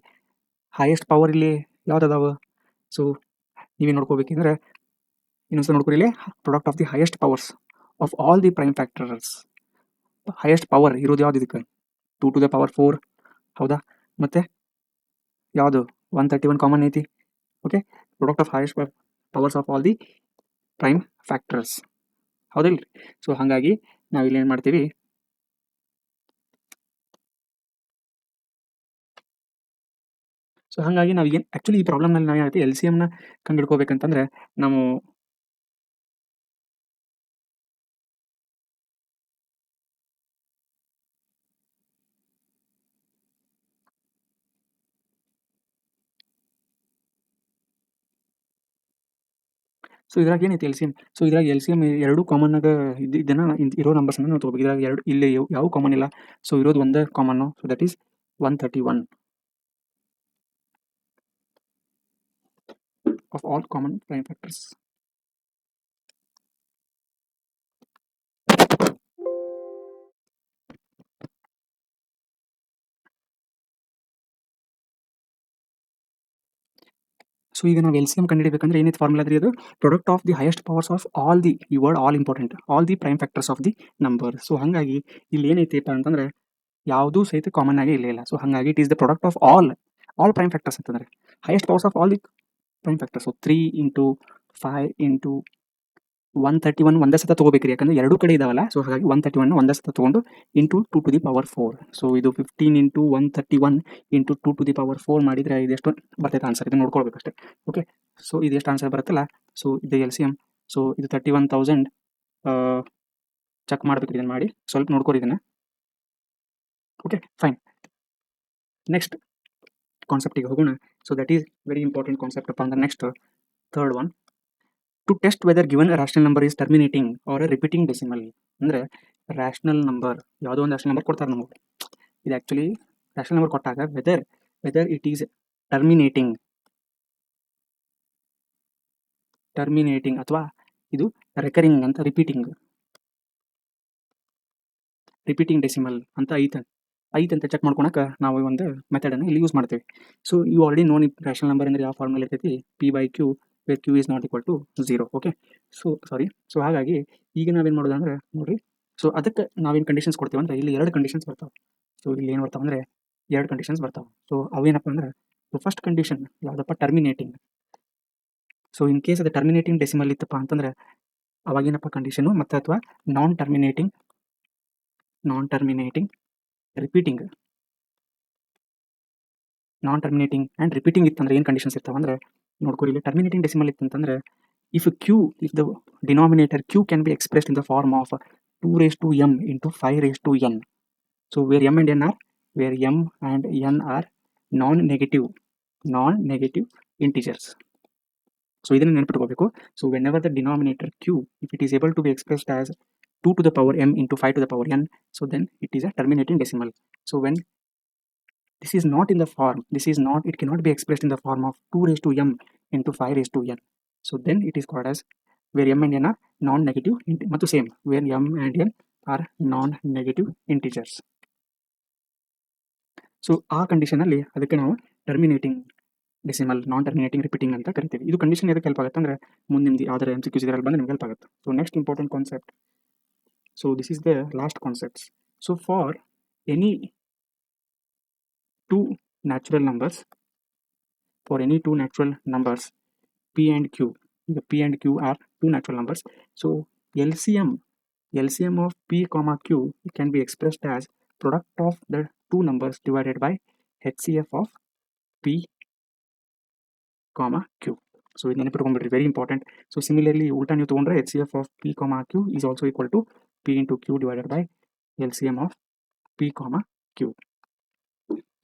ಹೈಯೆಸ್ಟ್ ಪವರ್ ಇಲ್ಲಿ ಯಾವ್ದು ಅದಾವ? ಸೊ ನೀವೇ ನೋಡ್ಕೋಬೇಕಂದ್ರೆ ಇನ್ನೊಂದ್ಸಲ ನೋಡ್ಕೊರಿ, ಇಲ್ಲಿ product of the highest powers of all the prime factors. Highest power ಇರೋದು ಯಾವ್ದು ಇದಕ್ಕೆ? 2 to the power 4, ಹೌದಾ? ಮತ್ತೆ ಯಾವುದು? 131 ಕಾಮನ್ ಐತಿ. Okay, product of highest powers of all the prime factors, ಹೌದಿಲ್ರಿ? ಸೊ ಹಾಗಾಗಿ ನಾವಿಲ್ಲಿ ಏನು ಮಾಡ್ತೀವಿ, ಸೊ ಹಾಗಾಗಿ ನಾವು ಏನು ಆ್ಯಕ್ಚುಲಿ ಈ ಪ್ರಾಬ್ಲಮ್ನಲ್ಲಿ ನಾವು ಏನೈತಿ LCMನ ಕಂಡುಹಿಡ್ಕೋಬೇಕಂತಂದ್ರೆ ನಾವು ಸೊ ಇದ್ರಾಗ ಏನೈತಿ LCM? ಸೊ ಇದ್ರಾಗ LCM ಎರಡು ಕಾಮನ್ ಆಗ ಇದನ್ನ ಇರೋ ನಂಬರ್ಸ್ನ ನಾವು ತಗೋಬೇಕು. ಇದ್ರಾಗ ಎರಡು ಇಲ್ಲಿ ಯಾವ ಕಾಮನ್ ಇಲ್ಲ. ಸೊ ಇರೋದು ಒಂದೇ common. So that is 131 of all common prime factors. So ಈಗ ನಾವು LCM ಕಂಡುಹಿಡಿಬೇಕಂದ್ರೆ ಏನೈತಿ ಫಾರ್ಮುಲಾ ಅದು? Product of the highest powers of all the, ಈ word all important, all the prime factors of the number. So ಹಾಗಾಗಿ ಇಲ್ಲಿ ಏನೈತಿಪ್ಪ ಅಂತಂದ್ರೆ ಯಾವುದೂ ಸಹಿತ ಕಾಮನ್ ಆಗಿ ಇಲ್ಲ. ಸೊ ಹಾಗಾಗಿ it is the product of all prime factors ಅಂತಂದ್ರೆ highest powers of all the prime factors. So 3 into 5 into 131 ಒಂದೇ ಸತ ತೊಗೋಬೇಕ್ರಿ, ಯಾಕಂದ್ರೆ ಎರಡು ಕಡೆ ಇದಾವಲ್ಲ. ಸೊ ಹಾಗಾಗಿ 131 ಒಂದೇ ಸತ ತೊಗೊಂಡು into 2 to the power 4. So ಇದು 15 into 131 into 2 to the power 4 ಮಾಡಿದರೆ ಇದೆಷ್ಟು ಬರ್ತೈತೆ ಆನ್ಸರ್? ಇದನ್ನು ನೋಡ್ಕೊಳ್ಬೇಕಷ್ಟೇ. ಓಕೆ, ಸೊ ಇದು ಎಷ್ಟು ಆನ್ಸರ್ ಬರುತ್ತಲ್ಲ, ಸೊ ಇದು LCM. ಸೊ ಇದು 31,000. ಚೆಕ್ ಮಾಡ್ಬೇಕು ಇದನ್ನು ಮಾಡಿ, ಸ್ವಲ್ಪ ನೋಡ್ಕೊರಿ ಇದನ್ನು. Okay, fine. ನೆಕ್ಸ್ಟ್ ಕಾನ್ಸೆಪ್ಟಿಗೆ ಹೋಗೋಣ. So that is very important concept ಅಪ್ಪ ಅಂದ್ರೆ next third one, to test whether given rational number is terminating or repeating decimal. ಅಂದರೆ ರ್ಯಾಷನಲ್ ನಂಬರ್, ಯಾವುದೋ ಒಂದು ರ್ಯಾಷನಲ್ ನಂಬರ್ ಕೊಡ್ತಾರೆ ನಮಗೆ. ಇದು ಆ್ಯಕ್ಚುಲಿ ರ್ಯಾಷನಲ್ ನಂಬರ್ ಕೊಟ್ಟಾಗ ವೆದರ್ ಇಟ್ ಈಸ್ ಟರ್ಮಿನೇಟಿಂಗ್ ಅಥವಾ ಇದು ರೆಕರಿಂಗ್ ಅಂತ ರಿಪೀಟಿಂಗ್ ಡೆಸಿಮಲ್ ಅಂತ ಐತಂತ ಚೆಕ್ ಮಾಡ್ಕೊಳಕ್ಕೆ ನಾವು ಒಂದು ಮೆಥಡನ್ನು ಇಲ್ಲಿ ಯೂಸ್ ಮಾಡ್ತೀವಿ. So you already known rational number ಅಂದರೆ ಯಾವ ಫಾರ್ಮಲ್ ಇರ್ತೈತಿ? P/Q where Q is not equal to 0. Okay, so ಹಾಗಾಗಿ ಈಗ ನಾವೇನು ಮಾಡೋದು ಅಂದರೆ ನೋಡಿರಿ, ಸೊ ಅದಕ್ಕೆ ನಾವೇನು ಕಂಡೀಷನ್ಸ್ ಕೊಡ್ತೀವಿ ಅಂದರೆ ಇಲ್ಲಿ ಎರಡು ಕಂಡೀಷನ್ಸ್ ಬರ್ತಾವೆ. ಸೊ ಇಲ್ಲಿ ಏನು ಬರ್ತಾವೆ ಅಂದರೆ ಎರಡು ಕಂಡೀಷನ್ಸ್ ಬರ್ತಾವೆ. ಸೊ ಅವೇನಪ್ಪ ಅಂದ್ರೆ ಫಸ್ಟ್ ಕಂಡೀಷನ್ ಯಾವುದಪ್ಪ? ಟರ್ಮಿನೇಟಿಂಗ್. ಸೊ ಇನ್ ಕೇಸ್ ಅದು ಟರ್ಮಿನೇಟಿಂಗ್ ಡೆಸಿಮಲ್ ಇತ್ತಪ್ಪ ಅಂತಂದ್ರೆ ಅವಾಗೇನಪ್ಪ ಕಂಡೀಷನು? ಮತ್ತು ಅಥವಾ non terminating repeating and repeating ಇತ್ತಂದ್ರೆ ಏನು ಕಂಡೀಷನ್ಸ್ ಇರ್ತಾವೆ ಅಂದರೆ ನೋಡ್ಕೊರಿ. ಇಲ್ಲಿ ಟರ್ಮಿನೇಟಿಂಗ್ ಡೆಸಿಮಲ್ ಇತ್ತಂತಂದ್ರೆ if the denominator Q can be expressed in the form of 2 raised to m into 5 raised to n. So where m and n are non-negative integers. So ಇದನ್ನು ನೆನಪಿಟ್ಕೋಬೇಕು. So whenever the denominator Q, if it is able to be expressed as 2 to the power m into 5 to the power n, so then it is a terminating decimal. So when this is not in the form, it cannot be expressed in the form of 2 raised to m into 5 raised to n. So then it is called as where m and n are non-negative, ಮತ್ತು same where m and n are non-negative integers. So ಆ ಕಂಡೀಷನಲ್ಲಿ ಅದಕ್ಕೆ ನಾವು ಟರ್ಮಿನೇಟಿಂಗ್ ಡೆಸಿಮಲ್, ನಾನ್ ಟರ್ಮಿನೇಟಿಂಗ್ ರಿಪೀಟಿಂಗ್ ಅಂತ ಕರಿತೀವಿ. ಇದು ಕಂಡೀಷನ್ ಎದಕ್ಕೆ ಹೆಲ್ಪ್ ಆಗುತ್ತೆ ಅಂದರೆ ಮುಂದೆ ನಿಮ್ದು ಯಾವ್ದಾರು MCQs ಇದರಲ್ಲಿ ಬಂದು ನಿಮ್ಗೆ ಹೆಲ್ಪ್ ಆಗುತ್ತೆ. So next important concept, so this is the last concepts. So for any two natural numbers, P and Q, the P and Q are two natural numbers. So LCM of P comma Q can be expressed as product of the two numbers divided by HCF of P comma Q. So ಇದು ನೆನಪಿಟ್ಕೊಂಡ್ಬಿಡ್ರಿ, ವೆರಿ ಇಂಪಾರ್ಟೆಂಟ್. ಸೊ ಸಿಮಿಲರ್ಲಿ ಉಲ್ಟಾ ನೀವು ತೊಗೊಂಡ್ರೆ HCF of P comma Q is also equal to P into Q divided by LCM of P comma Q.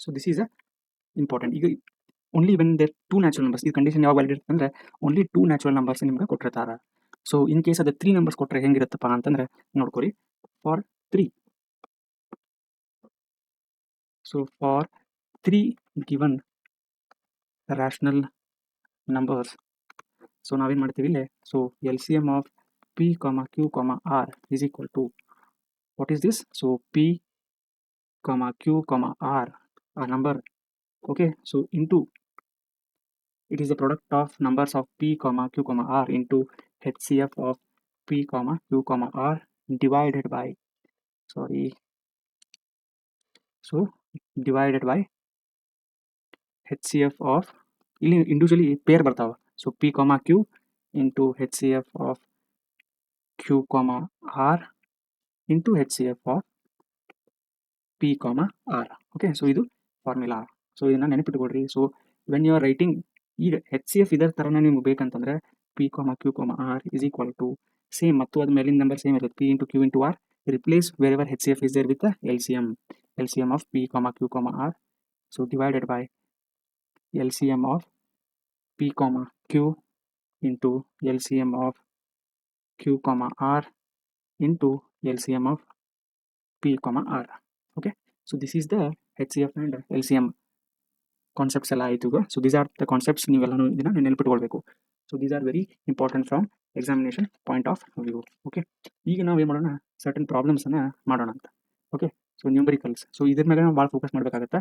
So this is a important. ಈಗ only when there two natural numbers, ಈ ಕಂಡೀಷನ್ ಯಾವಾಗ ವ್ಯಾಲಿಡ್ ಇರುತ್ತೆ ಅಂದರೆ only two natural numbers ನಿಮ್ಗೆ ಕೊಟ್ಟಿರ್ತಾರೆ. ಸೊ ಇನ್ ಕೇಸ್ ಅದು 3 ನಂಬರ್ಸ್ ಕೊಟ್ಟರೆ ಹೆಂಗಿರುತ್ತಪ್ಪ ಅಂತಂದರೆ ನೋಡ್ಕೊರಿ. For 3, so for 3 given rational numbers, so ನಾವೇನು ಮಾಡ್ತೀವಿ ಇಲ್ಲೇ, so LCM of P comma Q comma R is equal to what is this? So P comma Q comma R, a number, okay, so into it is the product of numbers of P comma Q comma R into HCF of P comma Q comma R divided by, sorry, so divided by HCF of, ಇಲ್ಲಿ ಇಂಡಿವಿಜುವಲಿ ಪೇರ್ ಬರ್ತಾವೆ. So P comma Q into HCF of Q comma R into HCF of P comma R. Okay, so ಇದು ಫಾರ್ಮುಲಾ. ಸೊ ಇದನ್ನು ನೆನಪಿಟ್ಕೊಡ್ರಿ. So when you are writing, ಈಗ HCF ಇದರ ಥರನೇ ನಿಮ್ಗೆ ಬೇಕಂತಂದರೆ P comma Q comma R is equal to same, ಮತ್ತು ಅದು ಮೇಲಿನ ನಂಬರ್ ಸೇಮ್ ಇರುತ್ತೆ, P into Q into R. Replace wherever HCF is there with the LCM of P comma Q comma R. So divided by LCM of P comma Q into LCM of Q comma R into LCM of P comma R. Okay, so this is the HCF and LCM concepts ಎಲ್ಲ ಆಯಿತು. So these are the concepts, ನೀವೆಲ್ಲನೂ ಇದನ್ನು ನೆನಪಿಟ್ಕೊಳ್ಬೇಕು. So these are very important from examination point of view. Okay, ಈಗ ನಾವು ಏನು ಮಾಡೋಣ, ಸರ್ಟನ್ ಪ್ರಾಬ್ಲಮ್ಸನ್ನು ಮಾಡೋಣ ಅಂತ. ಓಕೆ, ಸೊ ನ್ಯೂಮರಿಕಲ್ಸ್, ಸೊ ಇದ್ರ ಮೇಲೆ ನಾವು ಭಾಳ ಫೋಕಸ್ ಮಾಡಬೇಕಾಗತ್ತೆ.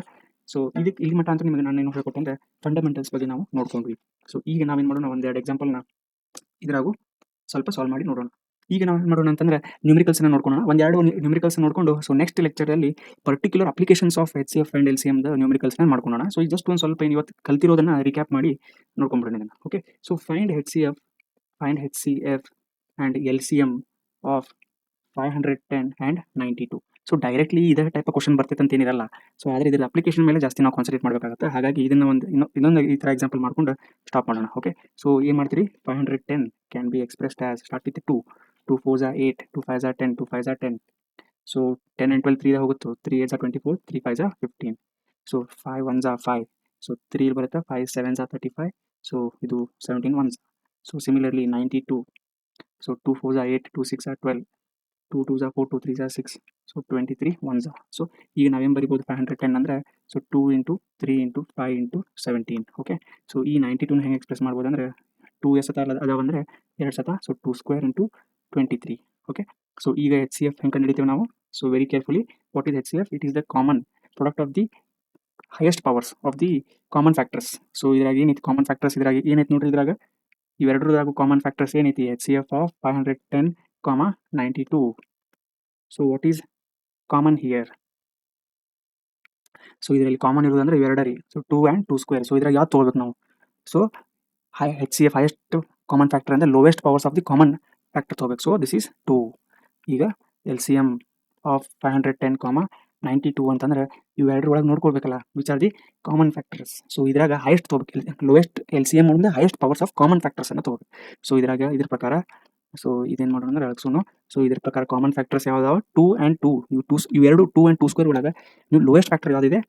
ಸೊ ಇದಕ್ಕೆ ಇಲ್ಲಿ ಮಟ್ಟ ಅಂತ ನಿಮಗೆ ನಾನು ಏನು ಹೇಳ್ಕೊಟ್ಟೆ ಅಂದರೆ ಫಂಡಮೆಂಟಲ್ಸ್ ಬಗ್ಗೆ ನಾವು ನೋಡ್ಕೊಂಡ್ವಿ. ಸೊ ಈಗ ನಾವೇನು ಮಾಡೋಣ, ಒಂದೆರಡು ಎಕ್ಸಾಂಪಲ್ನ ಇದ್ರಾಗೂ ಸ್ವಲ್ಪ ಸಾಲ್ವ್ ಮಾಡಿ ನೋಡೋಣ. ಈಗ ನಾವು ಏನು ಮಾಡೋಣ ಅಂತಂದರೆ ನ್ಯೂಮರಿಕಲ್ಸ್ನ ನೋಡ್ಕೊಳ್ಳೋಣ, ಒಂದೆರಡು ನ್ಯೂಮರಿಕಲ್ಸ್ ನೋಡಿಕೊಂಡು ಸೊ ನೆಕ್ಸ್ಟ್ ಲೆಕ್ಚರಲ್ಲಿ particular applications of HCF and LCM ನ್ಯೂಮರಿಕಲ್ಸ್ನ ಮಾಡ್ಕೊಳ್ಳೋಣ. ಸೊ ಜಸ್ಟ್ ಒಂದು ಸ್ವಲ್ಪ ಇವತ್ತು ಕಲ್ತಿರೋದನ್ನು ರಿಕ್ಯಾಪ್ ಮಾಡಿ ನೋಡ್ಕೊಂಡ್ಬಿಡೋಣ ಇದನ್ನು. Okay, so find HCF and LCM of 510 and 92. So directly ಇದೇ ಟೈಪ್ ಕ್ವಶನ್ ಬರ್ತೈತೆ ಅಂತ ಏನಿರಲ್ಲ. ಸೊ ಆದರೆ ಇದರ ಅಪ್ಲಿಕೇಶನ್ ಮೇಲೆ ಜಾಸ್ತಿ ನಾವು ಕಾನ್ಸಂಟ್ರೇಟ್ ಮಾಡಬೇಕಾಗುತ್ತೆ. ಹಾಗಾಗಿ ಇದನ್ನು ಇನ್ನೊಂದು ಈ ಥರ ಎಕ್ಸಾಂಪಲ್ ಮಾಡ್ಕೊಂಡು ಸ್ಟಾಪ್ ಮಾಡೋಣ. ಓಕೆ, ಸೊ ಏನು ಮಾಡ್ತೀರಿ, 510 can be expressed as, start with 2 4s are 8, 2 5s are 10, 2 5s are 10. So 10 and 12 3 ಹೋಗುತ್ತೆ, 3 8s are 24, 3 5s are 15. So 5 1s are 5, so 3 ಬರುತ್ತೆ, 5 7s are 35, ಸೊ ಇದು 17 1s. So similarly 92, so 2 4s are 8, 2 6 are 12, 2 2s are 4, 2 3s are 6, so 23 1s. So ಈಗ ನಾವೇನು ಬರಿಬೋದು, 510 ಅಂದರೆ so 2 into 3 into 5 into 17. Okay, so ಈ 92ನ ಹೆಂಗೆ ಎಕ್ಸ್ಪ್ರೆಸ್ ಮಾಡ್ಬೋದು ಅಂದರೆ 2 ಸತ ಅದಾವಂದರೆ 2 ಸತ, so 2 square into 23. Okay, so ಈಗ HCF ಹೆಂಗೆ ಕಂಡುಹಿಡಿತೀವಿ ನಾವು. So very carefully, what is HCF? It is the common product of the highest powers of the common factors. So ಇದ್ರಾಗ ಏನೈತಿ ಕಾಮನ್ ಫ್ಯಾಕ್ಟರ್ಸ್, ಇದ್ರಾಗ ಏನೈತಿ ನೋಡ್ರಿ, ಇದ್ರಾಗ ಇವೆರಡರದಾಗೂ ಕಾಮನ್ ಫ್ಯಾಕ್ಟರ್ಸ್ ಏನೈತಿ, HCF of 510, 92. So what is common here? So ಇದರಲ್ಲಿ ಕಾಮನ್ ಇರೋದಂದ್ರೆ ಇವೆರಡ ರೀ. So 2 and 2 square. ಸೊ ಇದ್ರಾಗ ಯಾವ್ದು ತೊಗೊಳ್ಬೇಕು ನಾವು? So HCF highest common factor ಅಂದರೆ lowest powers of the common factor ತೊಗೋಬೇಕು. So this is 2. ಈಗ LCM ಆಫ್ 510, 92 ಅಂತಂದರೆ ಇವೆರಡರ ಒಳಗೆ ನೋಡ್ಕೊಳ್ಬೇಕಲ್ಲ, which are the common factors. So ಇದ್ರಾಗ ಹೈಯೆಸ್ಟ್ ತೊಗೋಬೇಕು, ಲೋವೆಸ್ಟ್ LCM ಅಂದರೆ ಹೈಯೆಸ್ಟ್ ಪವರ್ಸ್ ಆಫ್ ಕಾಮನ್ ಫ್ಯಾಕ್ಟರ್ಸನ್ನು ತೊಗೋಬೇಕು. ಸೊ ಇದ್ರಾಗ ಇದ್ರ ಪ್ರಕಾರ ಸೊ ಇದೇನು ಮಾಡೋಣ ಅಂದ್ರೆ ಅಳಗ್ಸೋಣ. ಸೊ ಇದ್ರ ಪ್ರಕಾರ ಕಾಮನ್ ಫ್ಯಾಕ್ಟರ್ಸ್ ಯಾವ್ದಾವ, 2 ಆ್ಯಂಡ್ 2. ಇವೆರಡು 2 ಆ್ಯಂಡ್ 2 ಸ್ಕ್ವೇರ್ ಒಳಗೆ ನೀವು ಲೋವೆಸ್ಟ್ ಫ್ಯಾಕ್ಟರ್ ಯಾವುದಿದೆ,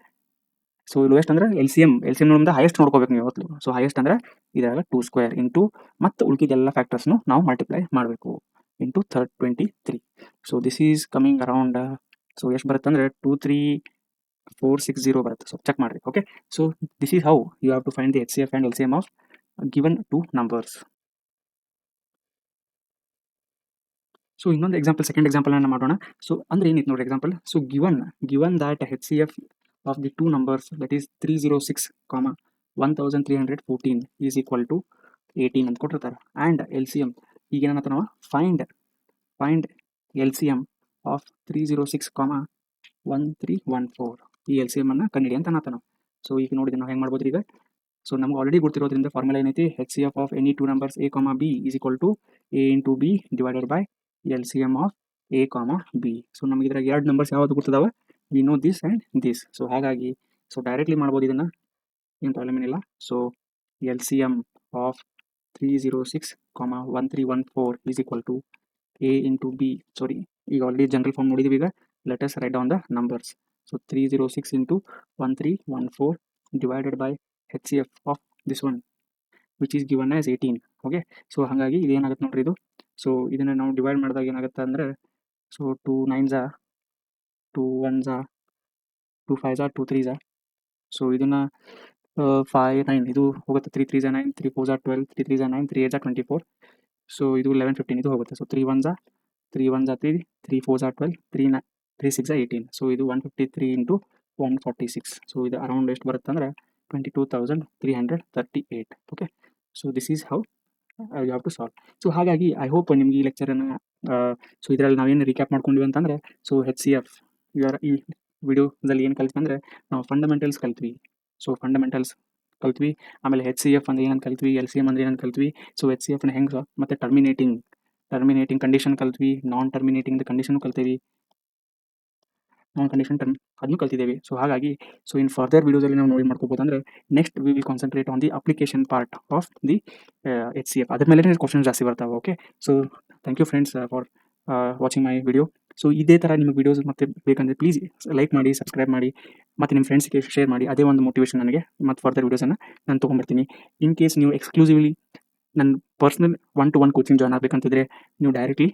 ಸೊ ಲೋವೆಸ್ಟ್ ಅಂದರೆ LCM ನಮ್ದು ಹೈಯೆಸ್ಟ್ ನೋಡ್ಕೋಬೇಕು ನೀವು ಯಾವತ್ತು. ಸೊ ಹೈಯೆಸ್ಟ್ ಅಂದರೆ ಇದ್ರಾಗ 2 ಸ್ಕ್ವೇರ್ ಇಂಟು ಮತ್ತು ಉಳ್ಕಿದೆಲ್ಲ ಫ್ಯಾಕ್ಟರ್ಸ್ನು ನಾವು ಮಲ್ಟಿಪ್ಲೈ ಮಾಡಬೇಕು into 23. So this is coming around, so ಎಷ್ಟು ಬರುತ್ತೆ ಅಂದರೆ 23460 ಬರುತ್ತೆ. ಸೊ ಚೆಕ್ ಮಾಡಿರಿ. Okay, so this is how you have to find the HCF and LCM of given 2 numbers. So ಇನ್ನೊಂದು ಎಕ್ಸಾಂಪಲ್, ಸೆಕೆಂಡ್ ಎಕ್ಸಾಂಪಲ್ನ ಮಾಡೋಣ. ಸೊ ಅಂದರೆ ಏನಿತ್ತು ನೋಡಿ example. So given that HCF of the 2 numbers that is 306, 1314 is equal to 18 ಅಂತ ಕೊಟ್ಟಿರ್ತಾರೆ. ಆ್ಯಂಡ್ LCM ಈಗ ಏನಂತ ನಾವು ಫೈಂಡ್ LCM ಆಫ್ 306, 1314 ಈ LCM ಅನ್ನು ಕಂಡಿಡಿ ಅಂತ ನಾವು. ಸೊ ಈಗ ನೋಡಿದ್ರೆ ನಾವು ಹೆಂಗೆ ಮಾಡ್ಬೋದು ಈಗ. ಸೊ ನಮ್ಗೆ ಆಲ್ರೆಡಿ ಗೊತ್ತಿರೋದ್ರಿಂದ ಫಾರ್ಮುಲಾ ಏನೈತಿ, HCF of any 2 numbers A, B is equal to A into B divided by LCM of A, B. So ನಮ್ಗೆ ಇದ್ರಾಗ 2 ನಂಬರ್ಸ್ ಯಾವುದು ಗೊತ್ತಿದಾವೆ, we know this and this. So ಹಾಗಾಗಿ ಸೊ ಡೈರೆಕ್ಟ್ಲಿ ಮಾಡ್ಬೋದು ಇದನ್ನು, ಏನು ಪ್ರಾಬ್ಲಮ್ ಏನಿಲ್ಲ. So LCM of 306, 1314 is equal to A into B. Sorry, ಈಗ ಆಲ್ರೆಡಿ ಜನರಲ್ ಫಾರ್ಮ್ ನೋಡಿದ್ದೀವಿ. ಈಗ let us write down the numbers. So 306 into 1314 divided by HCF of this one, which is given as 18. Okay, so ಹಾಗಾಗಿ ಇದೇನಾಗುತ್ತೆ ನೋಡ್ರಿ ಇದು. ಸೊ ಇದನ್ನು ನಾವು ಡಿವೈಡ್ ಮಾಡಿದಾಗ ಏನಾಗುತ್ತೆ ಅಂದರೆ, so 2 9s 2 1s 2 5s 2 3s. So ಇದನ್ನು 5 9 ಇದು ಹೋಗುತ್ತೆ, 3 3s 9 3 4s 12 3 3s 9 3 8s 24. So ಇದು 11 15 ಇದು ಹೋಗುತ್ತೆ. So 3 1s 3 1s 3 3 4s 12 3 3 6s 18. So ಇದು 153 into 146. ಸೊ ಇದು ಅರೌಂಡ್ ಎಷ್ಟು ಬರುತ್ತೆ ಅಂದರೆ 22,338. Okay, so this is how you have to solve. So ಹಾಗಾಗಿ ಐ ಹೋಪ್ ನಿಮ್ಗೆ ಈ ಲೆಕ್ಚರನ್ನು ಸೊ ಇದರಲ್ಲಿ ನಾವೇನು ರೀಕ್ಯಾಪ್ ಮಾಡ್ಕೊಂಡಿವಿ ಅಂತಂದರೆ, ಸೊ HCF ಈ ವಿಡಿಯೋದಲ್ಲಿ ಏನು ಕಲ್ತ್ವಿ ಅಂದರೆ, ನಾವು ಫಂಡಮೆಂಟಲ್ಸ್ ಕಲ್ತ್ವಿ. ಸೊ ಫಂಡಮೆಂಟಲ್ಸ್ ಕಲ್ತ್ವಿ, ಆಮೇಲೆ HCF ಅಂದ್ರೆ ಏನಂತ ಕಲ್ತ್ವಿ, LCM ಅಂದ್ರೆ ಏನಂತ ಕಲ್ತ್ವಿ. ಸೊ HCFನ ಹೆಂಗೆ ಮತ್ತು ಟರ್ಮಿನೇಟಿಂಗ್ ಕಂಡೀಷನ್ ಕಲ್ತ್ವಿ, ನಾನ್ ಟರ್ಮಿನೇಟಿಂಗ್ ಕಂಡೀಷನ್ ಕಲ್ತೀವಿ, ನಾನ್ ಕಂಡೀಷನ್ ಟರ್ಮ್ ಅದನ್ನು ಕಲ್ತಿದ್ದೇವೆ. ಸೊ ಹಾಗಾಗಿ ಸೊ ಇನ್ ಫರ್ದರ್ ವಿಡಿಯೋದಲ್ಲಿ ನಾವು ನೋಡಿ ಮಾಡ್ಕೋಬೋದು ಅಂದರೆ, next we will concentrate on the application part of the HCF. ಅದ್ರ ಮೇಲೆ ಕ್ವಶನ್ಸ್ ಜಾಸ್ತಿ ಬರ್ತಾವೆ. Okay, so thank you friends for watching my video. So ಇದೇ ಥರ ನಿಮಗೆ ವಿಡಿಯೋಸ್ ಮತ್ತೆ ಬೇಕಂದರೆ ಪ್ಲೀಸ್ ಲೈಕ್ ಮಾಡಿ, ಸಬ್ಸ್ಕ್ರೈಬ್ ಮಾಡಿ, ಮತ್ತು ನಿಮ್ಮ ಫ್ರೆಂಡ್ಸ್ಗೆ ಶೇರ್ ಮಾಡಿ. ಅದೇ ಒಂದು ಮೋಟಿವೇಶನ್ ನನಗೆ ಮತ್ತು ಫರ್ದರ್ ವೀಡಿಯೋಸನ್ನು ನಾನು ತೊಗೊಂಬರ್ತೀನಿ. ಇನ್ ಕೇಸ್ ನೀವು ಎಕ್ಸ್ಕ್ಲೂಸಿವ್ಲಿ ನನ್ನ ಪರ್ಸ್ನಲ್ 1-to-1 ಕೋಚಿಂಗ್ ಜಾಯ್ನ್ ಆಗಬೇಕಂತಿದ್ರೆ ನೀವು ಡೈರೆಕ್ಟ್ಲಿ